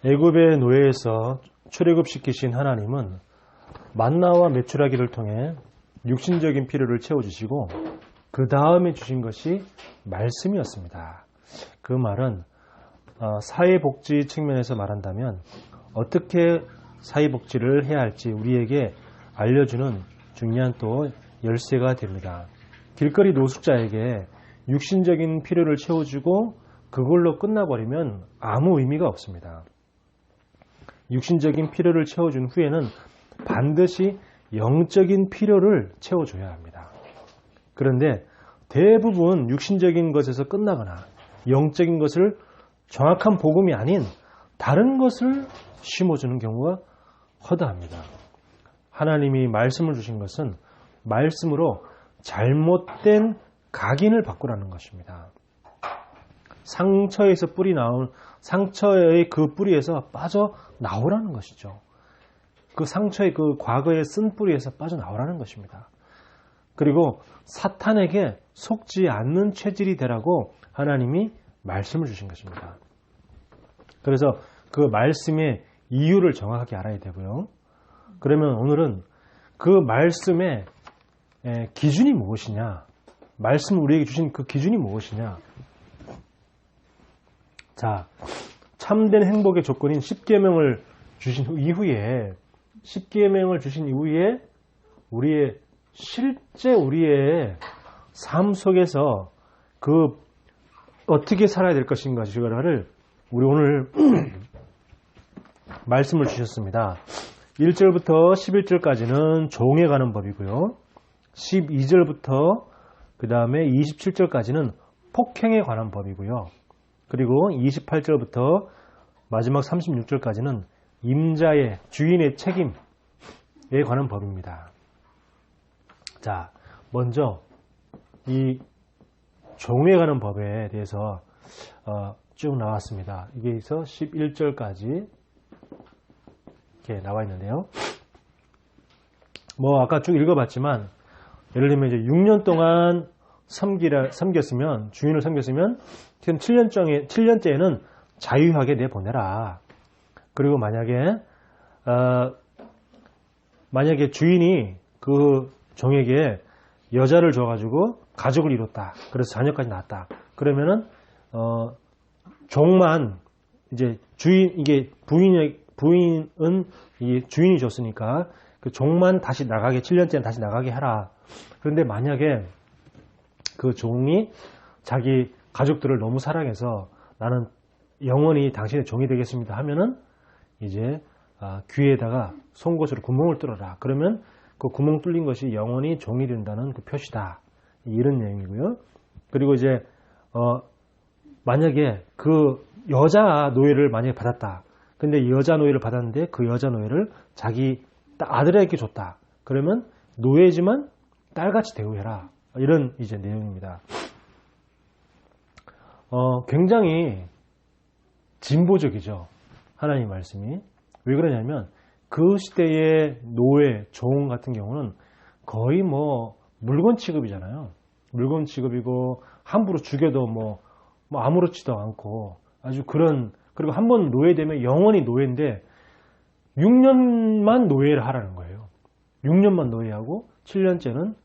애굽의 노예에서 출애굽시키신 하나님은 만나와 메추라기를 통해 육신적인 필요를 채워주시고 그 다음에 주신 것이 말씀이었습니다. 그 말은 사회복지 측면에서 말한다면 어떻게 사회복지를 해야 할지 우리에게 알려주는 중요한 또 열쇠가 됩니다. 길거리 노숙자에게 육신적인 필요를 채워주고 그걸로 끝나버리면 아무 의미가 없습니다. 육신적인 필요를 채워준 후에는 반드시 영적인 필요를 채워줘야 합니다. 그런데 대부분 육신적인 것에서 끝나거나 영적인 것을 정확한 복음이 아닌 다른 것을 심어주는 경우가 허다합니다. 하나님이 말씀을 주신 것은 말씀으로 잘못된 각인을 바꾸라는 것입니다. 상처에서 뿌리 나온 상처의 그 뿌리에서 빠져나오라는 것이죠. 그 상처의 그 과거의 쓴 뿌리에서 빠져나오라는 것입니다. 그리고 사탄에게 속지 않는 체질이 되라고 하나님이 말씀을 주신 것입니다. 그래서 그 말씀의 이유를 정확하게 알아야 되고요. 그러면 오늘은 그 말씀의 기준이 무엇이냐, 말씀을 우리에게 주신 그 기준이 무엇이냐. 자, 참된 행복의 조건인 10계명을 주신 이후에 10계명을 주신 이후에 우리의 실제 우리의 삶 속에서 그 어떻게 살아야 될 것인가를 우리 오늘 말씀을 주셨습니다. 1절부터 11절까지는 종에 관한 법이고요. 12절부터 그 다음에 27절까지는 폭행에 관한 법이고요. 그리고 28절부터 마지막 36절까지는 임자의 주인의 책임에 관한 법입니다. 자, 먼저 이 종에 관한 법에 대해서 쭉 나왔습니다. 이게서 11절까지 이렇게 나와 있는데요. 뭐 아까 쭉 읽어봤지만 예를 들면 이제 6년 동안 섬겼으면 주인을 섬겼으면 지금 7년째에는 자유하게 내보내라. 그리고 만약에 주인이 그 종에게 여자를 줘가지고 가족을 이뤘다. 그래서 자녀까지 낳았다. 그러면은 종만 이제 이게 부인은 이 주인이 줬으니까 그 종만 다시 나가게 7년째는 다시 나가게 하라. 그런데 만약에 그 종이 자기 가족들을 너무 사랑해서 나는 영원히 당신의 종이 되겠습니다 하면은 이제 귀에다가 송곳으로 구멍을 뚫어라. 그러면 그 구멍 뚫린 것이 영원히 종이 된다는 그 표시다. 이런 내용이고요. 그리고 이제 만약에 그 여자 노예를 만약에 받았다. 근데 여자 노예를 받았는데 그 여자 노예를 자기 아들에게 줬다. 그러면 노예지만 딸같이 대우해라. 이런 이제 내용입니다. 굉장히 진보적이죠. 하나님 말씀이. 왜 그러냐면 그 시대의 노예, 종 같은 경우는 거의 뭐 물건 취급이잖아요. 물건 취급이고 함부로 죽여도 뭐 아무렇지도 않고 아주 그리고 한 번 노예되면 영원히 노예인데 6년만 노예를 하라는 거예요. 6년만 노예하고 7년째는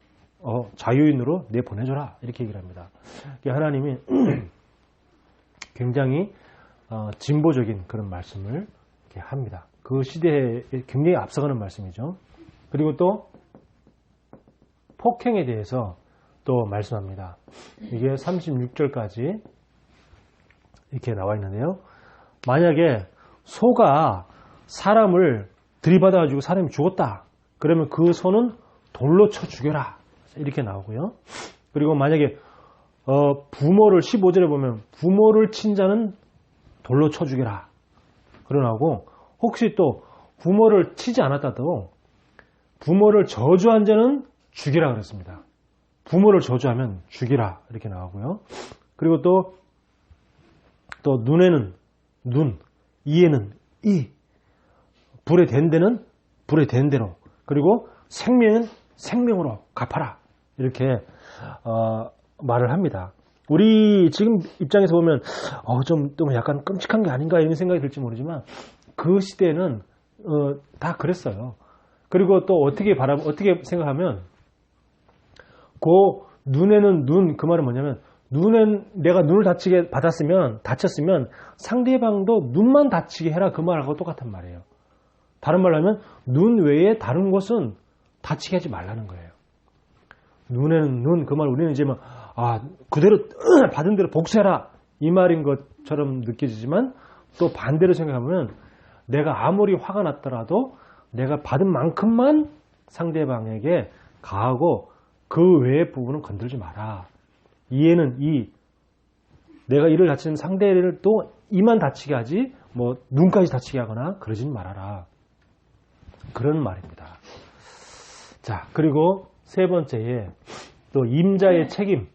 자유인으로 내보내줘라. 이렇게 얘기를 합니다. 하나님이 굉장히 진보적인 그런 말씀을 이렇게 합니다. 그 시대에 굉장히 앞서가는 말씀이죠. 그리고 또 폭행에 대해서 또 말씀합니다. 이게 36절까지 이렇게 나와 있는데요. 만약에 소가 사람을 들이받아가지고 사람이 죽었다. 그러면 그 소는 돌로 쳐 죽여라. 이렇게 나오고요. 그리고 만약에 부모를 15절에 보면 부모를 친 자는 돌로 쳐 죽여라. 그러나고 혹시 또 부모를 치지 않았다도 부모를 저주한 자는 죽이라 그랬습니다. 부모를 저주하면 죽이라 이렇게 나오고요. 그리고 또 눈에는 눈, 이에는 이, 불에 댄 데는 불에 댄 대로, 그리고 생명은 생명으로 갚아라 이렇게 말을 합니다. 우리 지금 입장에서 보면 좀 약간 끔찍한 게 아닌가 이런 생각이 들지 모르지만 그 시대는 다 그랬어요. 그리고 또 어떻게 생각하면 그 눈에는 눈, 그 말은 뭐냐면 내가 눈을 다쳤으면 상대방도 눈만 다치게 해라 그 말하고 똑같은 말이에요. 다른 말로 하면 눈 외에 다른 곳은 다치게 하지 말라는 거예요. 눈에는 눈, 그 말 우리는 이제 그대로 받은 대로 복수해라 이 말인 것처럼 느껴지지만 또 반대로 생각하면 내가 아무리 화가 났더라도 내가 받은 만큼만 상대방에게 가하고 그 외의 부분은 건들지 마라. 이에는 내가 이를 다치는 상대를 또 이만 다치게 하지 눈까지 다치게 하거나 그러진 말아라. 그런 말입니다. 자, 그리고 세 번째에 또 임자의 책임,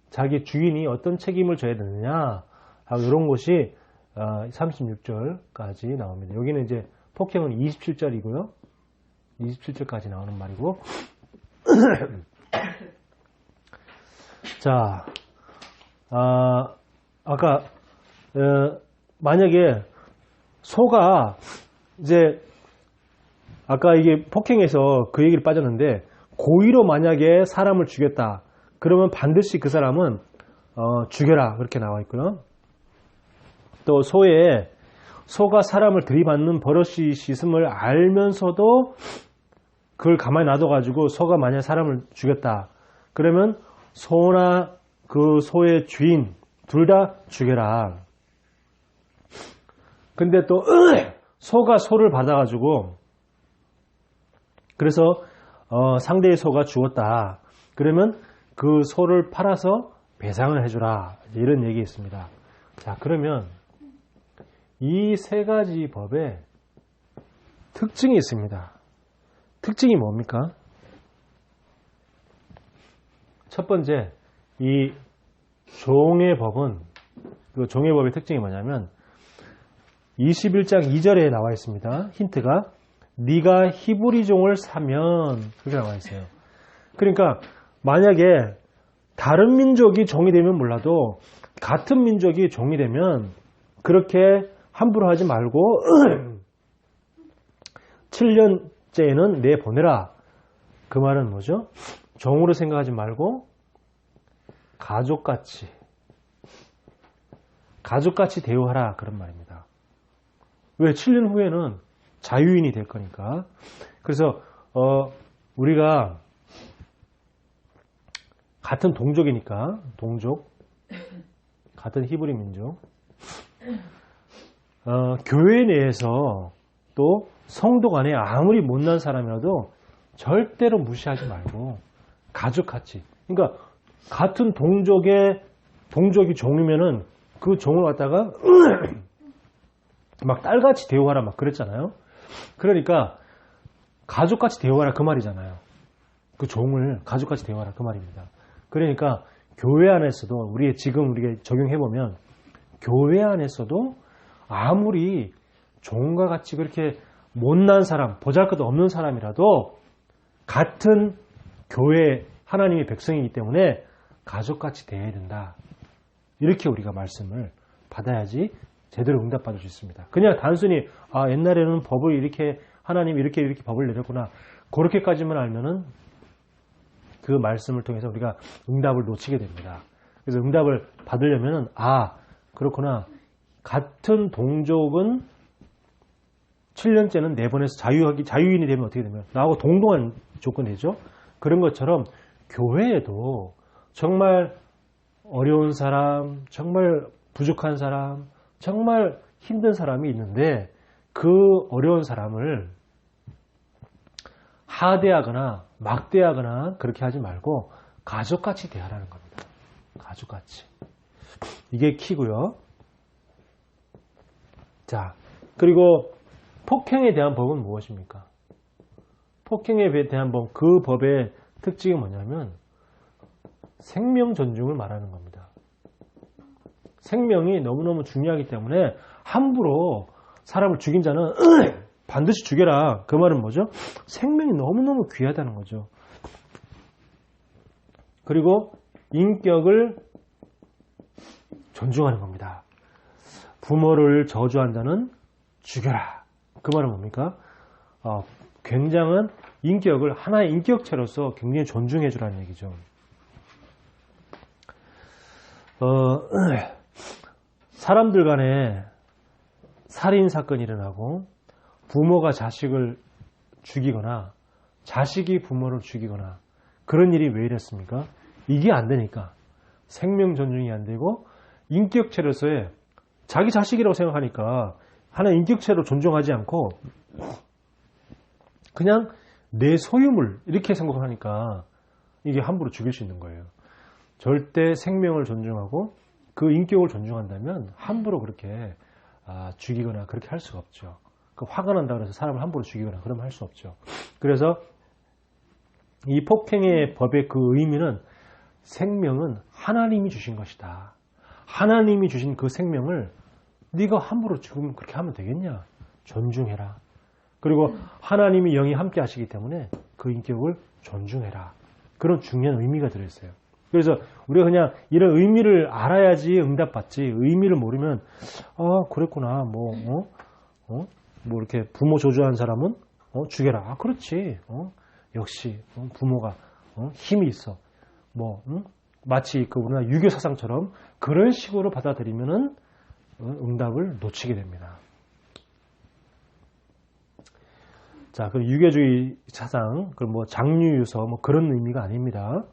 자기 주인이 어떤 책임을 져야 되느냐 하고 이런 것이 36절까지 나옵니다. 여기는 이제 폭행은 27절이고요. 27절까지 나오는 말이고 자, 아까 만약에 소가 이제 아까 이게 폭행에서 그 얘기를 빠졌는데 고의로 만약에 사람을 죽였다 그러면 반드시 그 사람은 죽여라 그렇게 나와 있고요. 또 소가 사람을 들이받는 버릇이 있음을 알면서도 그걸 가만히 놔둬가지고 소가 만약 사람을 죽였다 그러면 소나 그 소의 주인 둘 다 죽여라. 근데 또 소가 소를 받아가지고 그래서 상대의 소가 죽었다 그러면 그 소를 팔아서 배상을 해주라 이런 얘기 있습니다. 자, 그러면 이 세 가지 법에 특징이 있습니다. 특징이 뭡니까? 첫 번째, 이 종의 법은 그 종의 법의 특징이 뭐냐면 21장 2절에 나와 있습니다. 힌트가 네가 히브리 종을 사면 그렇게 나와 있어요. 그러니까 만약에 다른 민족이 종이 되면 몰라도 같은 민족이 종이 되면 그렇게 함부로 하지 말고 7년째는 내보내라. 그 말은 뭐죠? 종으로 생각하지 말고 가족같이 대우하라 그런 말입니다. 왜? 7년 후에는 자유인이 될 거니까. 그래서 우리가 같은 동족이니까 같은 히브리 민족 교회 내에서 또 성도 간에 아무리 못난 사람이라도 절대로 무시하지 말고 가족같이 그러니까 같은 동족이 종이면은 그 종을 갖다가 막 딸같이 대우하라 막 그랬잖아요. 그러니까 가족같이 대우하라 그 말이잖아요. 그 종을 가족같이 대우하라 그 말입니다. 그러니까 교회 안에서도 우리가 적용해보면 교회 안에서도 아무리 종과 같이 그렇게 못난 사람, 보잘것도 없는 사람이라도 같은 교회 하나님의 백성이기 때문에 가족같이 대해야 된다. 이렇게 우리가 말씀을 받아야지 제대로 응답받을 수 있습니다. 그냥 단순히 옛날에는 법을 이렇게 하나님이 이렇게 법을 내렸구나 그렇게까지만 알면은 그 말씀을 통해서 우리가 응답을 놓치게 됩니다. 그래서 응답을 받으려면은 그렇구나 같은 동족은 7년째는 내보내서 자유인이 되면 어떻게 되면 나하고 동등한 조건이죠. 그런 것처럼 교회에도 정말 어려운 사람, 정말 부족한 사람, 정말 힘든 사람이 있는데 그 어려운 사람을 하대하거나 막대하거나 그렇게 하지 말고 가족같이 대하라는 겁니다. 가족같이. 이게 키고요. 자, 그리고 폭행에 대한 법은 무엇입니까? 폭행에 대한 법, 그 법의 특징이 뭐냐면 생명 존중을 말하는 겁니다. 생명이 너무너무 중요하기 때문에 함부로 사람을 죽인 자는 반드시 죽여라. 그 말은 뭐죠? 생명이 너무너무 귀하다는 거죠. 그리고 인격을 존중하는 겁니다. 부모를 저주한다는 죽여라. 그 말은 뭡니까? 굉장한 인격을 하나의 인격체로서 굉장히 존중해 주라는 얘기죠. 사람들 간에 살인 사건이 일어나고 부모가 자식을 죽이거나 자식이 부모를 죽이거나 그런 일이 왜 이랬습니까? 이게 안 되니까 생명 존중이 안 되고 인격체로서의 자기 자식이라고 생각하니까 하나의 인격체로 존중하지 않고 그냥 내 소유물 이렇게 생각하니까 이게 함부로 죽일 수 있는 거예요. 절대 생명을 존중하고 그 인격을 존중한다면 함부로 그렇게 죽이거나 그렇게 할 수가 없죠. 화가 난다고 해서 사람을 함부로 죽이거나 그러면 할 수 없죠. 그래서 이 폭행의 법의 그 의미는 생명은 하나님이 주신 것이다. 하나님이 주신 그 생명을 네가 함부로 죽으면 그렇게 하면 되겠냐? 존중해라. 그리고 하나님이 영이 함께 하시기 때문에 그 인격을 존중해라. 그런 중요한 의미가 들어있어요. 그래서 우리가 그냥 이런 의미를 알아야지 응답받지, 의미를 모르면 그랬구나 뭐 이렇게 부모 조주한 사람은 죽여라. 그렇지. 역시 부모가 힘이 있어. 마치 그 우리나라 유교 사상처럼 그런 식으로 받아들이면은 응답을 놓치게 됩니다. 자, 그럼 유교주의 사상, 그럼 장유유서 그런 의미가 아닙니다.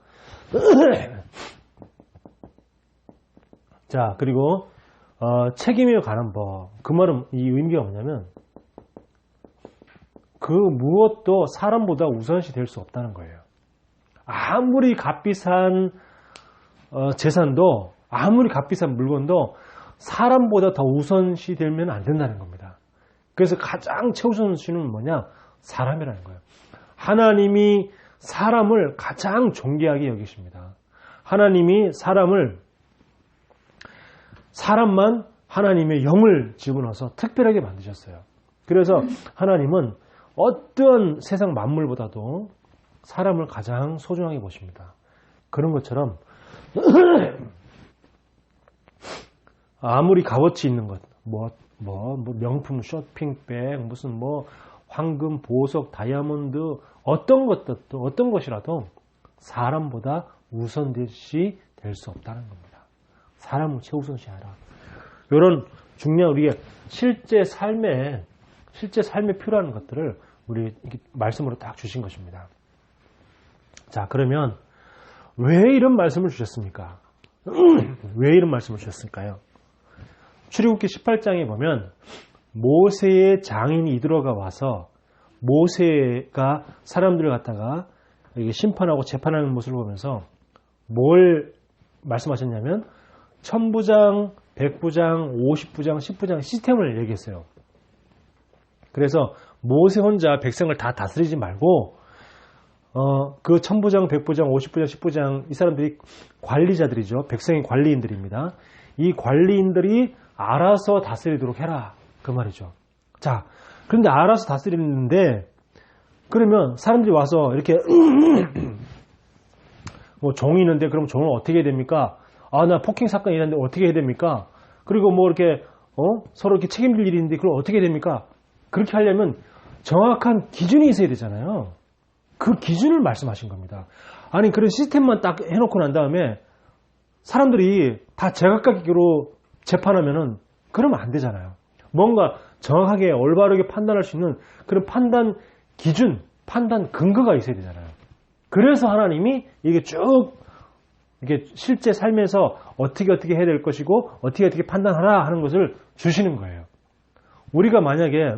자, 그리고 책임에 관한 법. 그 말은 이 의미가 뭐냐면 그 무엇도 사람보다 우선시 될 수 없다는 거예요. 아무리 값비싼 재산도 아무리 값비싼 물건도 사람보다 더 우선시 되면 안 된다는 겁니다. 그래서 가장 최우선시는 뭐냐? 사람이라는 거예요. 하나님이 사람을 가장 존귀하게 여기십니다. 하나님이 사람만 하나님의 영을 집어넣어서 특별하게 만드셨어요. 그래서 하나님은 어떤 세상 만물보다도 사람을 가장 소중하게 보십니다. 그런 것처럼 아무리 값어치 있는 것, 명품 쇼핑백, 무슨 황금, 보석, 다이아몬드, 어떤 것이라도 사람보다 우선시 될 수 없다는 겁니다. 사람을 최우선시하라. 이런 중요한 우리가 실제 삶에 필요한 것들을 우리 말씀으로 딱 주신 것입니다. 자, 그러면 왜 이런 말씀을 주셨습니까? 왜 이런 말씀을 주셨을까요? 출애굽기 18장에 보면 모세의 장인이 이드로가 와서 모세가 사람들을 갖다가 심판하고 재판하는 모습을 보면서 뭘 말씀하셨냐면 천부장, 백부장, 50부장, 10부장 시스템을 얘기했어요. 그래서 모세 혼자 백성을 다 다스리지 말고 그 천부장, 백부장, 50부장, 10부장 이 사람들이 관리자들이죠. 백성의 관리인들입니다. 이 관리인들이 알아서 다스리도록 해라. 그 말이죠. 자, 그런데 알아서 다스리는데 그러면 사람들이 와서 이렇게 종이 있는데 그럼 종을 어떻게 해야 됩니까? 나 폭행 사건이 있는데 어떻게 해야 됩니까? 그리고 이렇게 서로 이렇게 책임질 일이 있는데 그럼 어떻게 해야 됩니까? 그렇게 하려면 정확한 기준이 있어야 되잖아요. 그 기준을 말씀하신 겁니다. 아니 그런 시스템만 딱 해놓고 난 다음에 사람들이 다 제각각으로 재판하면은 그러면 안 되잖아요. 뭔가 정확하게 올바르게 판단할 수 있는 그런 판단 기준, 판단 근거가 있어야 되잖아요. 그래서 하나님이 이게 쭉 이게 실제 삶에서 어떻게 해야 될 것이고 어떻게 판단하라 하는 것을 주시는 거예요. 우리가 만약에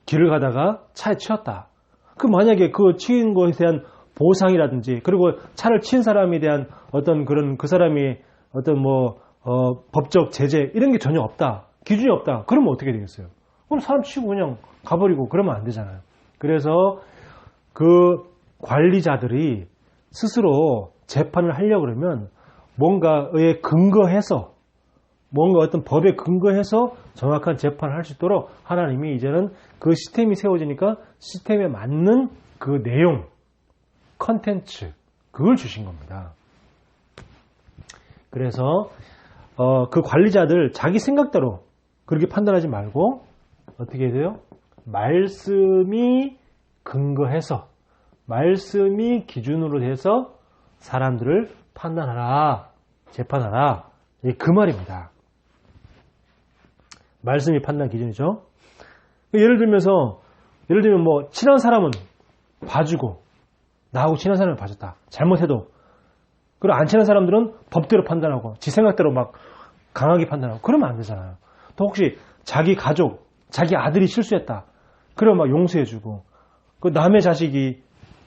길을 가다가 차에 치였다. 만약에 그 치인 것에 대한 보상이라든지 그리고 차를 친 사람에 대한 어떤 그런 그 사람이 어떤 법적 제재 이런 게 전혀 없다. 기준이 없다. 그러면 어떻게 되겠어요? 그럼 사람 치고 그냥 가버리고 그러면 안 되잖아요. 그래서 그 관리자들이 스스로 재판을 하려고 그러면 뭔가에 근거해서 뭔가 어떤 법에 근거해서 정확한 재판을 할 수 있도록 하나님이 이제는 그 시스템이 세워지니까 시스템에 맞는 그 내용, 컨텐츠 그걸 주신 겁니다. 그래서 그 관리자들 자기 생각대로 그렇게 판단하지 말고 어떻게 해야 돼요? 말씀이 근거해서 말씀이 기준으로 해서 사람들을 판단하라, 재판하라. 그 말입니다. 말씀이 판단 기준이죠. 예를 들면 뭐 친한 사람은 봐주고 나하고 친한 사람을 봐줬다. 잘못해도. 그리고 안 친한 사람들은 법대로 판단하고 지 생각대로 막 강하게 판단하고 그러면 안 되잖아요. 또 혹시 자기 가족, 자기 아들이 실수했다. 그러면 막 용서해주고 그 남의 자식이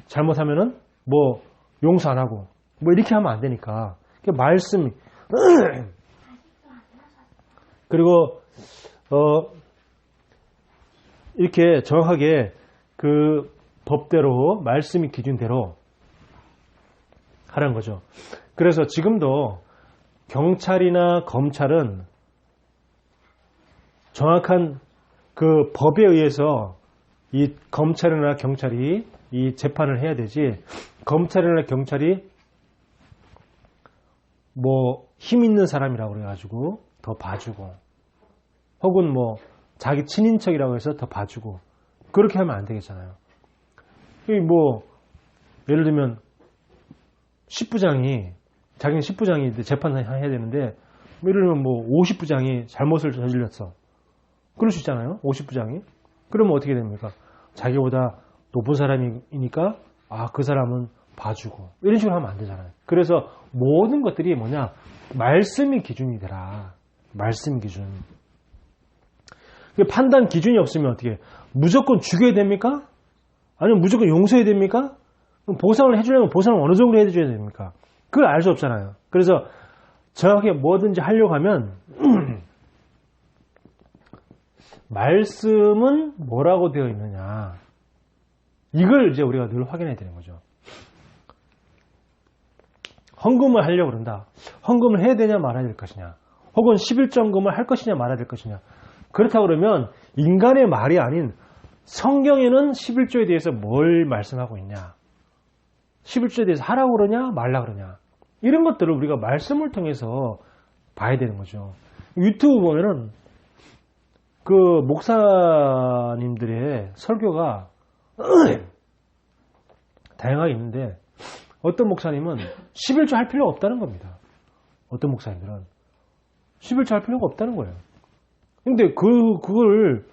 잘못하면은 뭐 용서 안 하고 뭐 이렇게 하면 안 되니까. 말씀 그리고 이렇게 정확하게 그 법대로 말씀이 기준대로 하라는 거죠. 그래서 지금도 경찰이나 검찰은 정확한 그 법에 의해서 이 검찰이나 경찰이 이 재판을 해야 되지, 검찰이나 경찰이 뭐 힘 있는 사람이라고 그래가지고 더 봐주고 혹은 뭐 자기 친인척이라고 해서 더 봐주고 그렇게 하면 안 되겠잖아요. 뭐 예를 들면 10부장이 자기는 10부장이 재판을 해야 되는데 예를 들면 뭐 50부장이 잘못을 저질렀어. 그럴 수 있잖아요. 50부장이. 그러면 어떻게 됩니까? 자기보다 높은 사람이니까 그 사람은 봐주고 이런 식으로 하면 안 되잖아요. 그래서 모든 것들이 뭐냐? 말씀이 기준이 되라. 말씀 기준. 판단 기준이 없으면 어떻게 무조건 죽여야 됩니까? 아니면 무조건 용서해야 됩니까? 그럼 보상을 해주려면 보상을 어느 정도 해줘야 됩니까? 그걸 알 수 없잖아요. 그래서 정확하게 뭐든지 하려고 하면 말씀은 뭐라고 되어 있느냐, 이걸 이제 우리가 늘 확인해야 되는 거죠. 헌금을 하려고 그런다. 헌금을 해야 되냐 말아야 될 것이냐, 혹은 11조헌금을 할 것이냐 말아야 될 것이냐. 그렇다고 그러면 인간의 말이 아닌 성경에는 11조에 대해서 뭘 말씀하고 있냐, 11조에 대해서 하라고 그러냐 말라 그러냐, 이런 것들을 우리가 말씀을 통해서 봐야 되는 거죠. 유튜브 보면은 그 목사님들의 설교가 다양하게 있는데 어떤 목사님은 11조 할 필요가 없다는 겁니다. 어떤 목사님들은 11조 할 필요가 없다는 거예요. 근데 그걸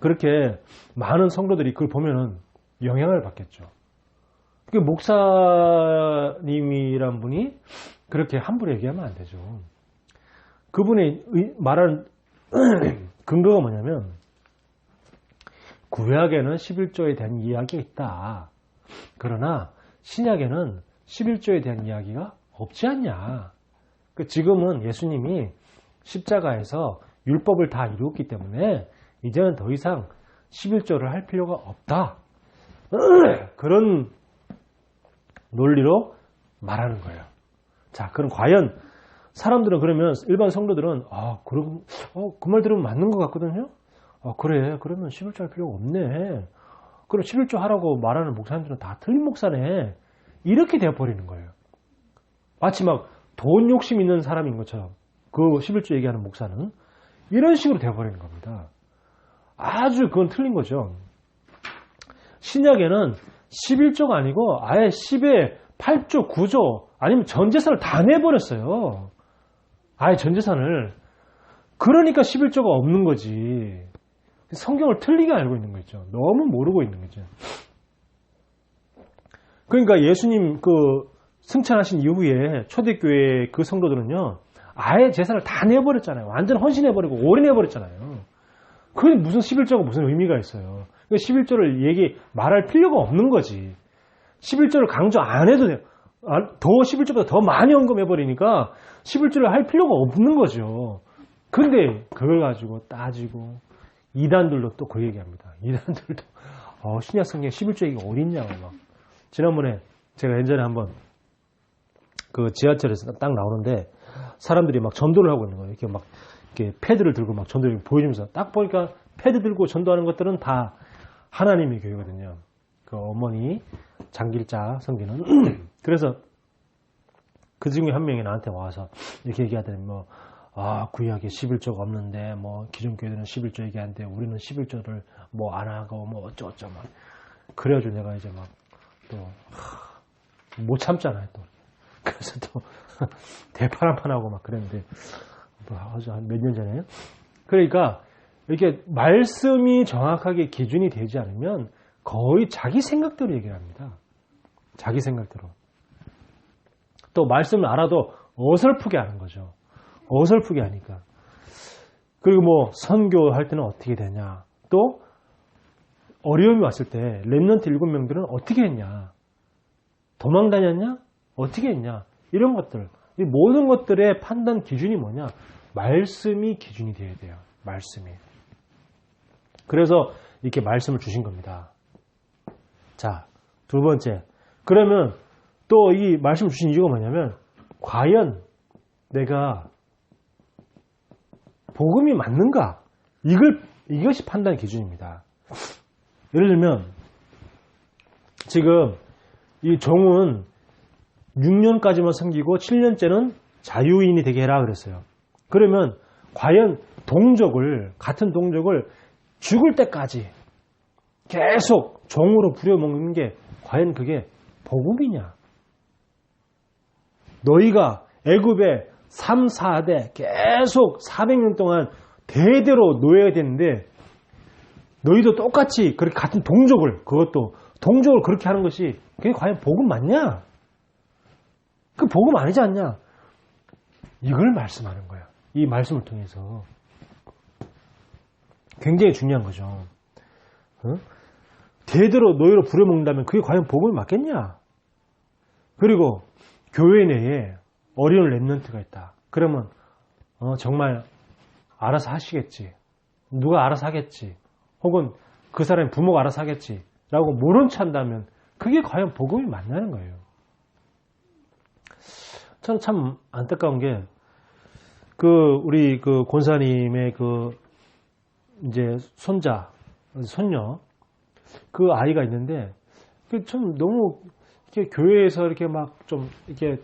그렇게 많은 성도들이 그걸 보면은 영향을 받겠죠. 그 목사님이란 분이 그렇게 함부로 얘기하면 안 되죠. 그분이 말하는 근거가 뭐냐면 구약에는 11조에 대한 이야기가 있다. 그러나 신약에는 11조에 대한 이야기가 없지 않냐. 지금은 예수님이 십자가에서 율법을 다 이루었기 때문에 이제는 더 이상 11조를 할 필요가 없다. 그런 논리로 말하는 거예요. 자, 그럼 과연 사람들은, 그러면 일반 성도들은 그럼 그 말 들으면 맞는 것 같거든요. 그래, 그러면 11조 할 필요가 없네. 그럼 11조 하라고 말하는 목사님들은 다 틀린 목사네. 이렇게 되어버리는 거예요. 마치 막 돈 욕심 있는 사람인 것처럼 그 11조 얘기하는 목사는 이런 식으로 되어버리는 겁니다. 아주 그건 틀린 거죠. 신약에는 11조가 아니고 아예 10에 8조, 9조 아니면 전 재산을 다 내버렸어요. 아예 전 재산을. 그러니까 11조가 없는 거지. 성경을 틀리게 알고 있는 거죠. 너무 모르고 있는 거죠. 그러니까 예수님 승천하신 이후에 초대교회 그 성도들은요, 아예 재산을 다 내버렸잖아요. 완전 헌신해버리고 올인해버렸잖아요. 그게 무슨 11조가 무슨 의미가 있어요. 11조를 말할 필요가 없는 거지. 11조를 강조 안 해도 돼요. 더 11조보다 더 많이 헌금해버리니까 11조를 할 필요가 없는 거죠. 근데 그걸 가지고 따지고 이단들도 또 그 얘기합니다. 이단들도 신약 성경에 11조 얘기가 어딨냐고 막. 지난번에 제가 예전에 한번 그 지하철에서 딱 나오는데 사람들이 막 전도를 하고 있는 거예요. 이렇게 막 이렇게 패드를 들고 막 전도를 보여주면서 딱 보니까 패드 들고 전도하는 것들은 다 하나님의 교회거든요. 그 어머니 장길자 성기는. 그래서 그 중에 한 명이 나한테 와서 이렇게 얘기하더니 뭐, 구약에 11조가 없는데, 뭐, 기존 교회들은 11조 얘기하는데, 우리는 11조를 뭐 안 하고, 뭐 어쩌고저쩌고. 그래가지고 내가 이제 막, 또, 못 참잖아요, 또. 그래서 또, 대판 한판 하고 막 그랬는데, 아주 한 몇 년 전에요. 그러니까, 이렇게 말씀이 정확하게 기준이 되지 않으면, 거의 자기 생각대로 얘기를 합니다. 자기 생각대로. 또 말씀을 알아도 어설프게 하는 거죠. 어설프게 하니까. 그리고 뭐 선교할 때는 어떻게 되냐. 또 어려움이 왔을 때 렘넌트 7명들은 어떻게 했냐. 도망 다녔냐? 어떻게 했냐. 이런 것들. 이 모든 것들의 판단 기준이 뭐냐. 말씀이 기준이 되어야 돼요. 말씀이. 그래서 이렇게 말씀을 주신 겁니다. 자, 두 번째. 그러면 또 이 말씀 주신 이유가 뭐냐면, 과연 내가 복음이 맞는가? 이것이 판단 기준입니다. 예를 들면, 지금 이 종은 6년까지만 섬기고 7년째는 자유인이 되게 해라 그랬어요. 그러면 과연 같은 동족을 죽을 때까지 계속 종으로 부려먹는 게 과연 그게 복음이냐? 너희가 애굽에 3, 4대 계속 400년 동안 대대로 노예가 됐는데 너희도 똑같이 그렇게 같은 그것도 동족을 그렇게 하는 것이 그게 과연 복음 맞냐? 그 복음 아니지 않냐? 이걸 말씀하는 거야. 이 말씀을 통해서. 굉장히 중요한 거죠. 대대로 노예로 부려먹는다면 그게 과연 복음이 맞겠냐? 그리고 교회 내에 어려운 렘넌트가 있다. 그러면 정말 알아서 하시겠지. 누가 알아서 하겠지. 혹은 그 사람의 부모가 알아서 하겠지. 라고 모른 체 한다면 그게 과연 복음이 맞냐는 거예요. 저는 참 안타까운 게 우리 권사님의 이제 손녀 그 아이가 있는데 좀 너무 이렇게 교회에서 이렇게 막 좀 이렇게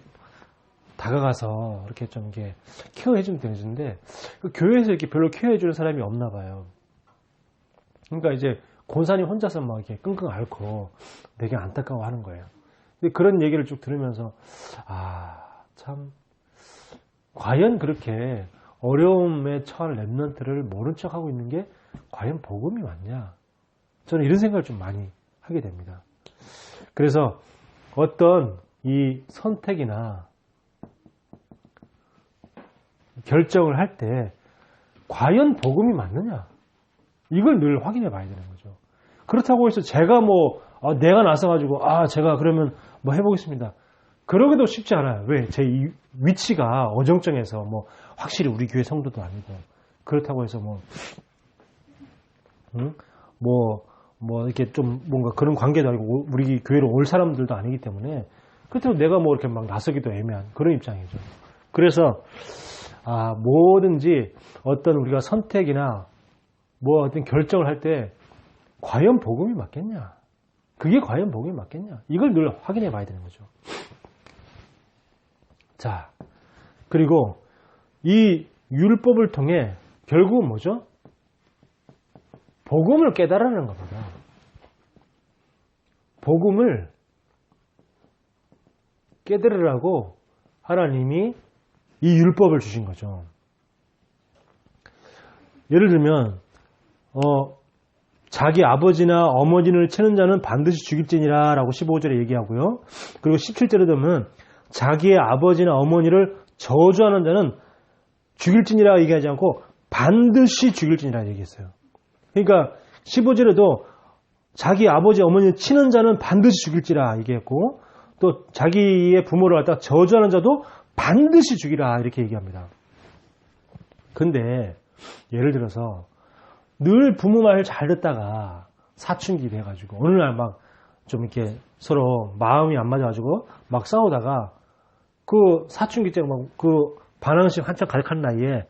다가가서 이렇게 좀 이렇게 케어해주면 되는데 그 교회에서 이렇게 별로 케어해주는 사람이 없나 봐요. 그러니까 이제 권사님 혼자서 막 이렇게 끙끙 앓고 되게 안타까워하는 거예요. 근데 그런 얘기를 쭉 들으면서 참 과연 그렇게 어려움에 처한 렘넌트를 모른 척하고 있는 게 과연 복음이 맞냐? 저는 이런 생각을 좀 많이 하게 됩니다. 그래서 어떤 이 선택이나 결정을 할 때 과연 복음이 맞느냐? 이걸 늘 확인해 봐야 되는 거죠. 그렇다고 해서 제가 내가 나서가지고 제가 그러면 해보겠습니다. 그러기도 쉽지 않아요. 왜? 제 위치가 어정쩡해서 확실히 우리 교회 성도도 아니고 그렇다고 해서 이렇게 좀 뭔가 그런 관계도 아니고 우리 교회로 올 사람들도 아니기 때문에 그렇다고 내가 이렇게 막 나서기도 애매한 그런 입장이죠. 그래서 뭐든지 어떤 우리가 선택이나 어떤 결정을 할 때 과연 복음이 맞겠냐? 그게 과연 복음이 맞겠냐? 이걸 늘 확인해 봐야 되는 거죠. 자, 그리고 이 율법을 통해 결국은 뭐죠? 복음을 깨달으라는 겁니다. 복음을 깨달으라고 하나님이 이 율법을 주신 거죠. 예를 들면 자기 아버지나 어머니를 치는 자는 반드시 죽일지니라 라고 15절에 얘기하고요. 그리고 17절에 보면 자기의 아버지나 어머니를 저주하는 자는 죽일지니라 얘기하지 않고 반드시 죽일지니라 얘기했어요. 그러니까 15절에도 자기 아버지 어머니를 치는 자는 반드시 죽일지라 얘기했고 또 자기의 부모를 갖다 저주하는 자도 반드시 죽이라 이렇게 얘기합니다. 근데 예를 들어서 늘 부모 말 잘 듣다가 사춘기 돼가지고 어느 날 막 좀 이렇게 서로 마음이 안 맞아가지고 막 싸우다가 그 사춘기 때 막 반항심 한참 가득한 나이에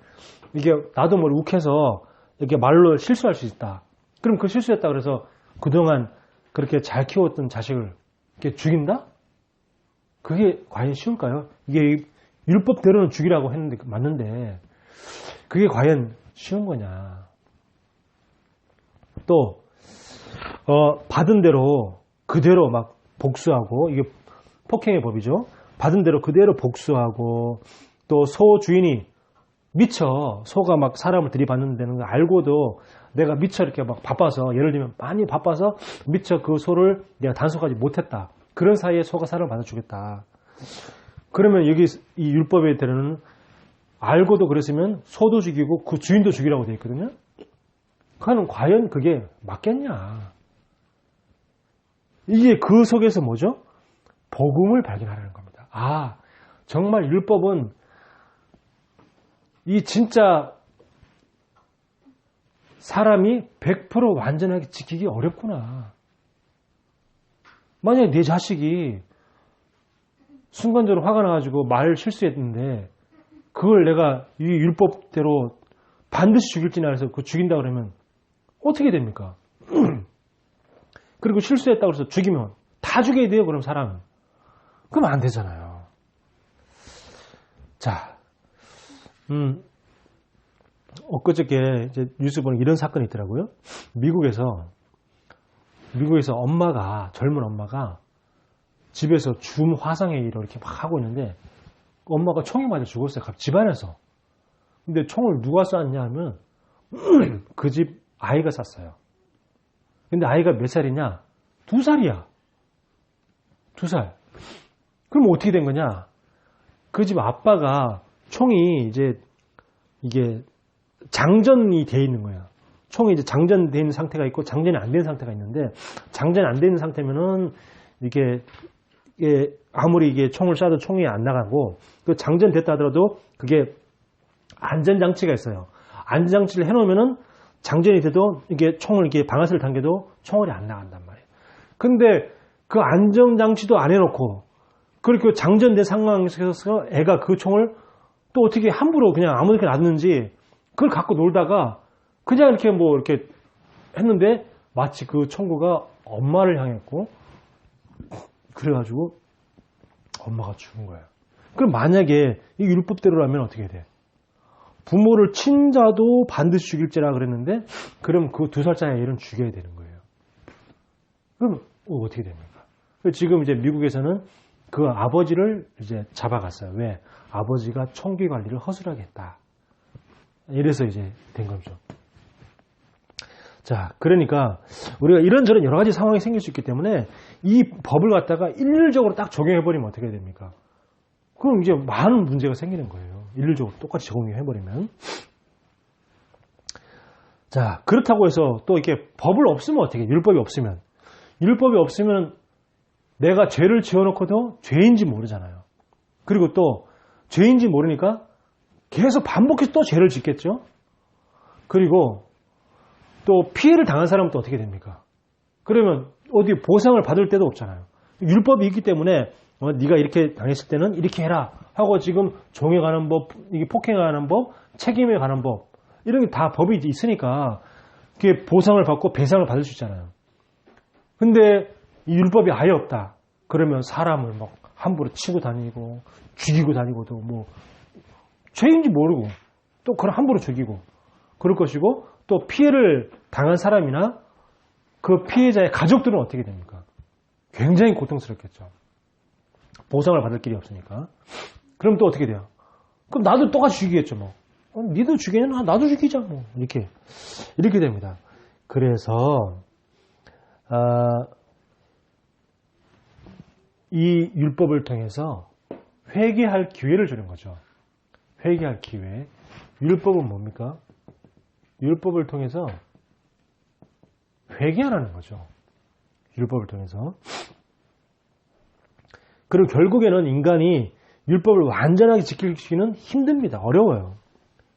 이게 나도 모르게 욱해서 이렇게 말로 실수할 수 있다. 그럼 그 실수했다 그래서 그동안 그렇게 잘 키웠던 자식을 이렇게 죽인다? 그게 과연 쉬울까요? 이게 율법대로는 죽이라고 했는데 맞는데 그게 과연 쉬운 거냐? 또 받은 대로 그대로 막 복수하고 이게 폭행의 법이죠. 받은 대로 그대로 복수하고 또 소 주인이 미처 소가 막 사람을 들이받는다는 걸 알고도 내가 미처 이렇게 막 바빠서 예를 들면 많이 바빠서 미처 그 소를 내가 단속하지 못했다. 그런 사이에 소가 사람을 받아 주겠다. 그러면 여기 이 율법에 대해서는 알고도 그랬으면 소도 죽이고 그 주인도 죽이라고 되어 있거든요. 그거는 과연 그게 맞겠냐? 이게 그 속에서 뭐죠? 복음을 발견하라는 겁니다. 아, 정말 율법은 이 진짜 사람이 100% 완전하게 지키기 어렵구나. 만약에 내 자식이 순간적으로 화가 나가지고 말 실수했는데 그걸 내가 이 율법대로 반드시 죽일지나 해서 그 죽인다 그러면 어떻게 됩니까? 그리고 실수했다고 해서 죽이면 다 죽여야 돼요, 그럼 사람은. 그럼 안 되잖아요. 자, 엊그저께 이제 뉴스 보는 이런 사건이 있더라고요. 미국에서 엄마가, 젊은 엄마가 집에서 줌 화상회의를 이렇게 막 하고 있는데 엄마가 총에 맞아 죽었어요. 집안에서. 근데 총을 누가 쐈냐 하면 그 집 아이가 쐈어요. 근데 아이가 몇 살이냐? 2살이야. 2살. 그럼 어떻게 된 거냐? 그 집 아빠가 총이 이제 이게 장전이 돼 있는 거야. 총이 이제 장전돼 있는 상태가 있고 장전이 안 된 상태가 있는데 장전이 안 돼 있는 상태면은 이게 아무리 이게 총을 쏴도 총이 안 나가고 그 장전됐다 하더라도 그게 안전장치가 있어요. 안전장치를 해놓으면은 장전이 돼도 이게 총을 이렇게 방아쇠를 당겨도 총알이 안 나간단 말이에요. 근데 그 안전장치도 안 해놓고 그렇게 장전된 상황에서 애가 그 총을 또 어떻게 함부로 그냥 아무렇게 놔뒀는지 그걸 갖고 놀다가 그냥 이렇게 뭐 이렇게 했는데 마치 그 총구가 엄마를 향했고 그래가지고 엄마가 죽은 거예요. 그럼 만약에 이 율법대로라면 어떻게 돼? 부모를 친자도 반드시 죽일지라 그랬는데 그럼 그 2살짜리 애를 죽여야 되는 거예요. 그럼 어떻게 됩니까? 지금 이제 미국에서는 그 아버지를 이제 잡아갔어요. 왜? 아버지가 총기 관리를 허술하게 했다. 이래서 이제 된 거죠. 자, 그러니까 우리가 이런저런 여러 가지 상황이 생길 수 있기 때문에 이 법을 갖다가 일률적으로 딱 적용해버리면 어떻게 됩니까? 그럼 이제 많은 문제가 생기는 거예요. 일률적으로 똑같이 적용해버리면. 자, 그렇다고 해서 또 이렇게 법을 없으면 어떻게 해? 율법이 없으면. 율법이 없으면 내가 죄를 지어놓고도 죄인지 모르잖아요. 그리고 또 죄인지 모르니까 계속 반복해서 또 죄를 짓겠죠. 그리고 또 피해를 당한 사람은 또 어떻게 됩니까? 그러면 어디 보상을 받을 데도 없잖아요. 율법이 있기 때문에 네가 이렇게 당했을 때는 이렇게 해라 하고 지금 종에 관한 법, 이게 폭행에 관한 법, 책임에 관한 법 이런 게 다 법이 있으니까 그게 보상을 받고 배상을 받을 수 있잖아요. 근데 이 율법이 아예 없다. 그러면 사람을 막 함부로 치고 다니고 죽이고 다니고도 뭐 죄인지 모르고 또 그걸 함부로 죽이고 그럴 것이고 또 피해를 당한 사람이나 그 피해자의 가족들은 어떻게 됩니까? 굉장히 고통스럽겠죠. 보상을 받을 길이 없으니까. 그럼 또 어떻게 돼요? 그럼 나도 똑같이 죽이겠죠, 뭐. 니도 죽이냐? 나도 죽이자, 뭐. 이렇게 됩니다. 그래서, 이 율법을 통해서 회개할 기회를 주는 거죠. 회개할 기회. 율법은 뭡니까? 율법을 통해서 회개하라는 거죠. 율법을 통해서. 그리고 결국에는 인간이 율법을 완전하게 지키기는 힘듭니다. 어려워요.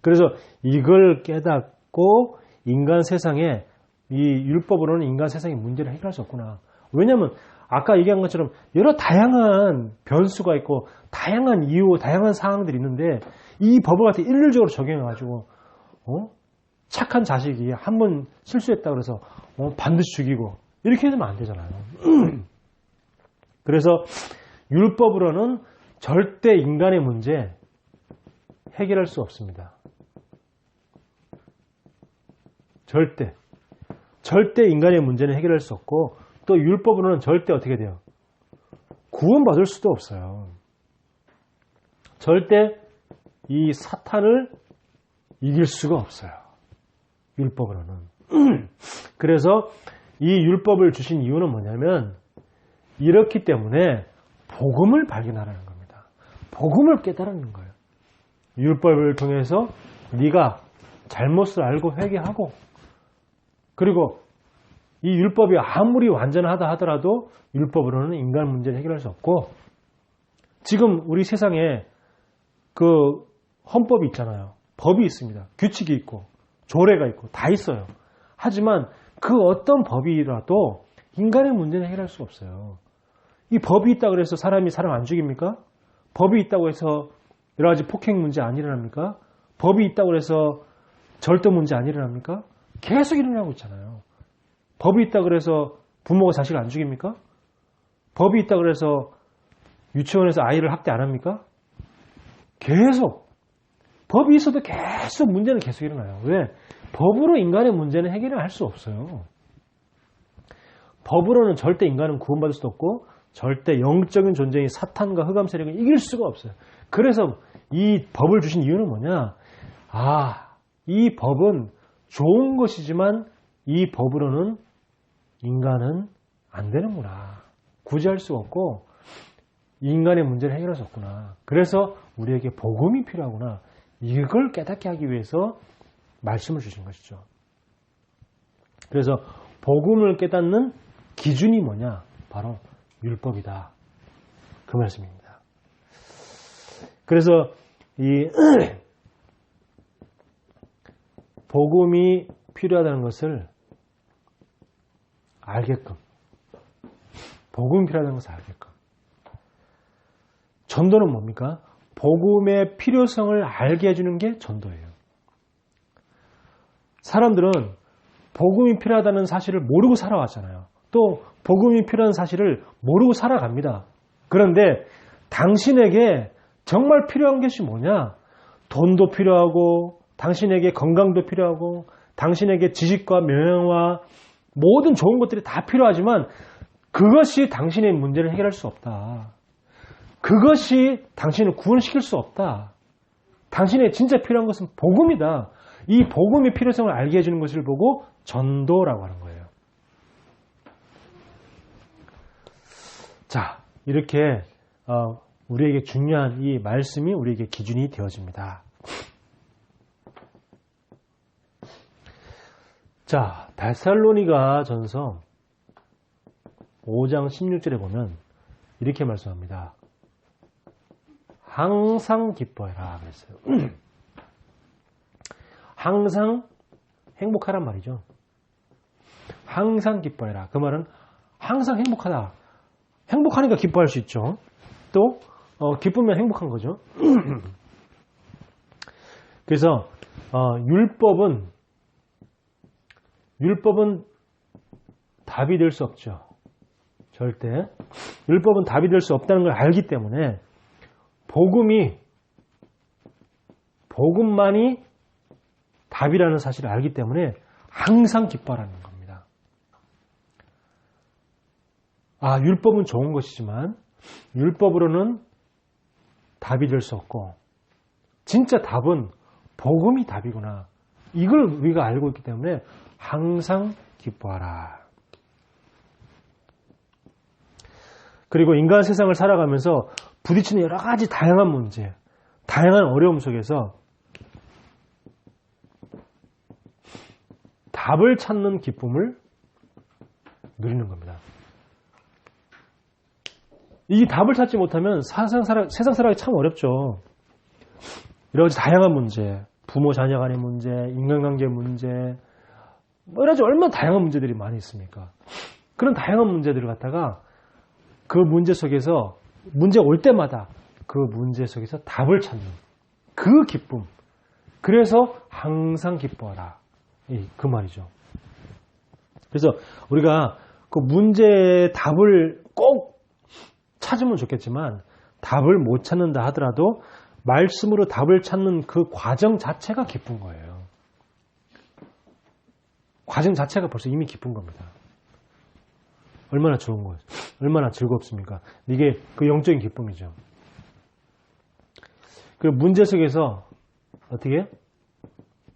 그래서 이걸 깨닫고 인간 세상에 이 율법으로는 인간 세상의 문제를 해결할 수 없구나. 왜냐하면 아까 얘기한 것처럼 여러 다양한 변수가 있고 다양한 이유, 다양한 상황들이 있는데 이 법을 갖다 일률적으로 적용해가지고 착한 자식이 한 번 실수했다 그래서 반드시 죽이고 이렇게 해서는 안 되잖아요. 그래서 율법으로는 절대 인간의 문제 해결할 수 없습니다. 절대 인간의 문제는 해결할 수 없고, 또 율법으로는 절대 어떻게 돼요? 구원받을 수도 없어요. 절대 이 사탄을 이길 수가 없어요. 율법으로는. 그래서 이 율법을 주신 이유는 뭐냐면, 이렇기 때문에 복음을 발견하라는 겁니다. 복음을 깨달는 거예요. 율법을 통해서 네가 잘못을 알고 회개하고, 그리고 이 율법이 아무리 완전하다 하더라도 율법으로는 인간 문제를 해결할 수 없고, 지금 우리 세상에 그 헌법이 있잖아요. 법이 있습니다. 규칙이 있고 조례가 있고 다 있어요. 하지만 그 어떤 법이라도 인간의 문제는 해결할 수 없어요. 이 법이 있다고 해서 사람이 사람 안 죽입니까? 법이 있다고 해서 여러 가지 폭행 문제 안 일어납니까? 법이 있다고 해서 절도 문제 안 일어납니까? 계속 일어나고 있잖아요. 법이 있다고 해서 부모가 자식을 안 죽입니까? 법이 있다고 해서 유치원에서 아이를 학대 안 합니까? 계속. 법이 있어도 계속 문제는 계속 일어나요. 왜? 법으로 인간의 문제는 해결을 할 수 없어요. 법으로는 절대 인간은 구원받을 수도 없고, 절대 영적인 존재인 사탄과 흑암 세력을 이길 수가 없어요. 그래서 이 법을 주신 이유는 뭐냐? 이 법은 좋은 것이지만 이 법으로는 인간은 안 되는구나. 구제할 수가 없고 인간의 문제를 해결할 수 없구나. 그래서 우리에게 복음이 필요하구나. 이걸 깨닫게 하기 위해서 말씀을 주신 것이죠. 그래서 복음을 깨닫는 기준이 뭐냐? 바로 율법이다. 그 말씀입니다. 그래서 이 복음이 필요하다는 것을 알게끔, 복음이 필요하다는 것을 알게끔. 전도는 뭡니까? 복음의 필요성을 알게 해주는 게 전도예요. 사람들은 복음이 필요하다는 사실을 모르고 살아왔잖아요. 또 복음이 필요한 사실을 모르고 살아갑니다. 그런데 당신에게 정말 필요한 것이 뭐냐? 돈도 필요하고, 당신에게 건강도 필요하고, 당신에게 지식과 명예와 모든 좋은 것들이 다 필요하지만 그것이 당신의 문제를 해결할 수 없다. 그것이 당신을 구원시킬 수 없다. 당신의 진짜 필요한 것은 복음이다. 이 복음의 필요성을 알게 해주는 것을 보고 전도라고 하는 거예요. 자, 이렇게 우리에게 중요한 이 말씀이 우리에게 기준이 되어집니다. 자, 데살로니가 전서 5장 16절에 보면 이렇게 말씀합니다. 항상 기뻐해라 그랬어요. 항상 행복하란 말이죠. 항상 기뻐해라. 그 말은 항상 행복하다. 행복하니까 기뻐할 수 있죠. 또 기쁘면 행복한 거죠. 그래서 율법은 답이 될 수 없죠. 절대. 율법은 답이 될 수 없다는 걸 알기 때문에 복음만이 답이라는 사실을 알기 때문에 항상 기뻐하라는 겁니다. 율법은 좋은 것이지만 율법으로는 답이 될 수 없고 진짜 답은 복음이 답이구나. 이걸 우리가 알고 있기 때문에 항상 기뻐하라. 그리고 인간 세상을 살아가면서 부딪히는 여러 가지 다양한 문제, 다양한 어려움 속에서 답을 찾는 기쁨을 누리는 겁니다. 이 답을 찾지 못하면 세상 살아가기 참 어렵죠. 여러 가지 다양한 문제, 부모 자녀 간의 문제, 인간관계 문제, 여러 가지 얼마나 다양한 문제들이 많이 있습니까? 그런 다양한 문제들을 갖다가 그 문제 속에서 문제가 올 때마다 그 문제 속에서 답을 찾는 그 기쁨. 그래서 항상 기뻐하라. 그 말이죠. 그래서 우리가 그 문제의 답을 꼭 찾으면 좋겠지만 답을 못 찾는다 하더라도 말씀으로 답을 찾는 그 과정 자체가 기쁜 거예요. 과정 자체가 벌써 이미 기쁜 겁니다. 얼마나 좋은 거예요. 얼마나 즐겁습니까? 이게 그 영적인 기쁨이죠. 그 문제 속에서 어떻게?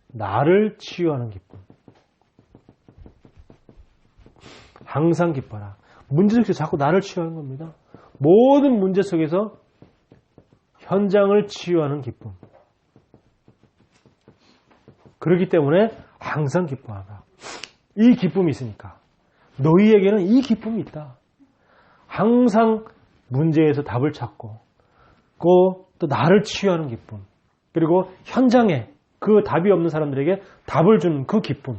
나를 치유하는 기쁨. 항상 기뻐라. 문제 속에서 자꾸 나를 치유하는 겁니다. 모든 문제 속에서 현장을 치유하는 기쁨. 그렇기 때문에 항상 기뻐하라. 이 기쁨이 있으니까. 너희에게는 이 기쁨이 있다. 항상 문제에서 답을 찾고 또 나를 치유하는 기쁨. 그리고 현장에 그 답이 없는 사람들에게 답을 주는 그 기쁨.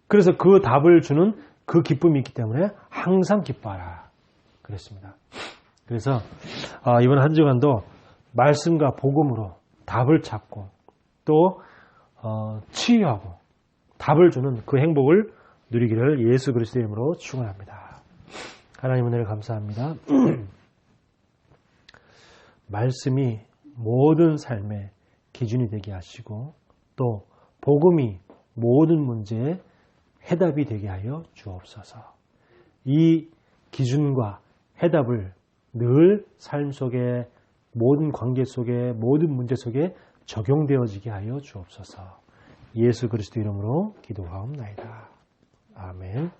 그래서 그 답을 주는 그 기쁨이 있기 때문에 항상 기뻐하라. 그랬습니다. 그래서 이번 한 주간도 말씀과 복음으로 답을 찾고 또 치유하고 답을 주는 그 행복을 누리기를 예수 그리스도의 이름으로 축원합니다. 하나님 은혜를 감사합니다. 말씀이 모든 삶의 기준이 되게 하시고 또 복음이 모든 문제의 해답이 되게 하여 주옵소서. 이 기준과 해답을 늘 삶 속에 모든 관계 속에 모든 문제 속에 적용되어지게 하여 주옵소서. 예수 그리스도 이름으로 기도하옵나이다. 아멘.